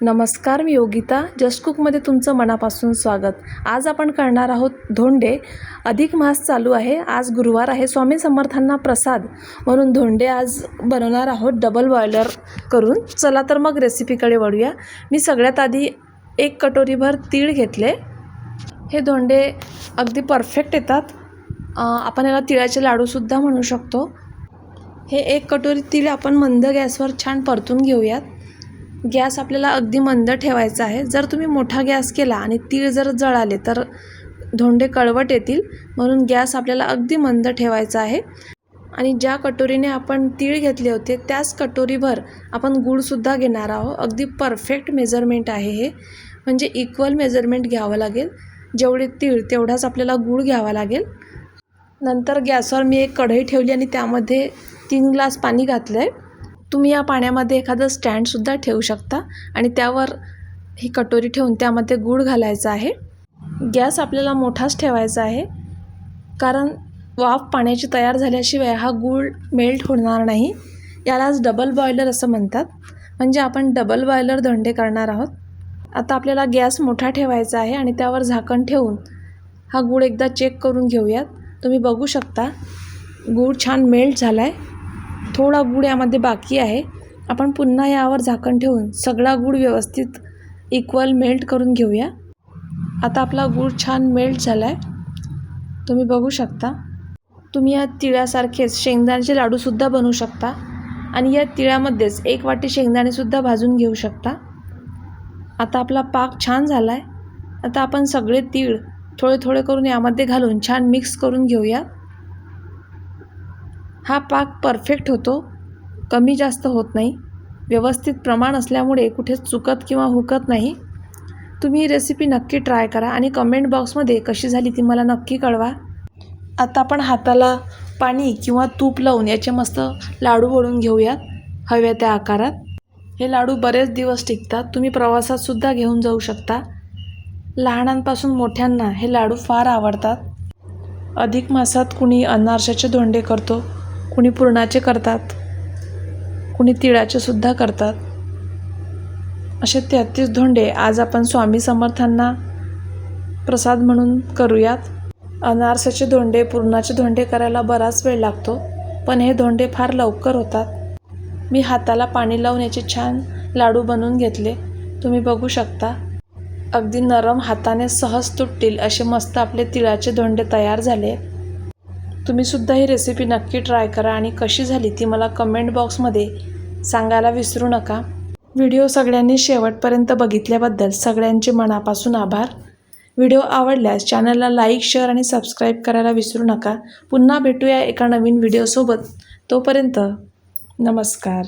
नमस्कार, मी योगिता. जस्ट कुकमध्ये तुमचं मनापासून स्वागत. आज आपण करणार आहोत धोंडे. अधिक मास चालू आहे. आज गुरुवार आहे. स्वामी समर्थांना प्रसाद म्हणून धोंडे आज बनवणार आहोत डबल बॉयलर करून. चला तर मग रेसिपीकडे वळूया. मी सगळ्यात आधी 1 कटोरीभर तीळ घेतले. हे धोंडे अगदी परफेक्ट येतात. आपण याला तिळाचे लाडूसुद्धा म्हणू शकतो. हे 1 कटोरी तीळ आपण मंद गॅसवर छान परतून घेऊयात. गॅस आपल्याला अगदी मंद ठेवायचा आहे. जर तुम्ही मोठा गॅस केला आणि तीळ जर जळाले तर धोंडे कळवट येतील, म्हणून गॅस आपल्याला अगदी मंद ठेवायचा आहे. आणि ज्या कटोरीने आपण तीळ घेतले होते त्याच कटोरीभर आपण गूळसुद्धा घेणार आहोत. अगदी परफेक्ट मेजरमेंट आहे हे, म्हणजे इक्वल मेजरमेंट घ्यावं लागेल. जेवढे तीळ तेवढाच आपल्याला गूळ घ्यावा लागेल. नंतर गॅसवर मी एक कढई ठेवली आणि त्यामध्ये 3 ग्लास पाणी घातलं आहे. तुम्ही या पाण्यामध्ये एखादं स्टँडसुद्धा ठेवू शकता आणि त्यावर ही कटोरी ठेवून त्यामध्ये गूळ घालायचा आहे. गॅस आपल्याला मोठाच ठेवायचा आहे, कारण वाफ पाण्याची तयार झाल्याशिवाय हा गूळ मेल्ट होणार नाही. यालाच डबल बॉयलर असं म्हणतात, म्हणजे आपण डबल बॉयलर धोंडे करणार आहोत. आता आपल्याला गॅस मोठा ठेवायचा आहे आणि त्यावर झाकण ठेवून हा गूळ एकदा चेक करून घेऊयात. तुम्ही बघू शकता गूळ छान मेल्ट झाला आहे. थोडा गूळ यामध्ये बाकी आहे. आपण पुन्हा यावर झाकण ठेवून सगळा गूळ व्यवस्थित इक्वल मेल्ट करून घेऊया. आता आपला गूळ छान मेल्ट झाला आहे. तुम्ही बघू शकता. तुम्ही या तिळासारखेच शेंगदाण्याचे लाडूसुद्धा बनवू शकता आणि या तिळामध्येच 1 वाटी शेंगदाणेसुद्धा भाजून घेऊ शकता. आता आपला पाक छान झाला आहे. आता आपण सगळे तीळ थोडे थोडे करून यामध्ये घालून छान मिक्स करून घेऊया. हा पाक परफेक्ट होतो, कमी जास्त होत नाही. व्यवस्थित प्रमाण असल्यामुळे कुठेच चुकत किंवा हुकत नाही. तुम्ही ही रेसिपी नक्की ट्राय करा आणि कमेंट बॉक्समध्ये कशी झाली ती मला नक्की कळवा. आता आपण हाताला पाणी किंवा तूप लावून याचे मस्त लाडू वळून घेऊयात हव्या त्या आकारात. हे लाडू बरेच दिवस टिकतात. तुम्ही प्रवासातसुद्धा घेऊन जाऊ शकता. लहानांपासून मोठ्यांना हे लाडू फार आवडतात. अधिक मासात कुणी अनारशाचे धोंडे करतो, कुणी पुरणाचे करतात, कुणी तिळाचे सुद्धा करतात. असे 33 धोंडे आज आपण स्वामी समर्थांना प्रसाद म्हणून करूयात. अनारसाचे धोंडे, पुरणाचे धोंडे करायला बराच वेळ लागतो, पण हे धोंडे फार लवकर होतात. मी हाताला पाणी लावून याचे छान लाडू बनवून घेतले. तुम्ही बघू शकता. अगदी नरम, हाताने सहज तुटतील असे मस्त आपले तिळाचे धोंडे तयार झाले. तुम्हीसुद्धा ही रेसिपी नक्की ट्राय करा आणि कशी झाली ती मला कमेंट बॉक्समध्ये सांगायला विसरू नका. व्हिडिओ सगळ्यांनी शेवटपर्यंत बघितल्याबद्दल सगळ्यांचे मनापासून आभार. व्हिडिओ आवडल्यास चॅनलला लाईक, शेअर आणि सबस्क्राईब करायला विसरू नका. पुन्हा भेटूया एका नवीन व्हिडिओसोबत. तोपर्यंत नमस्कार.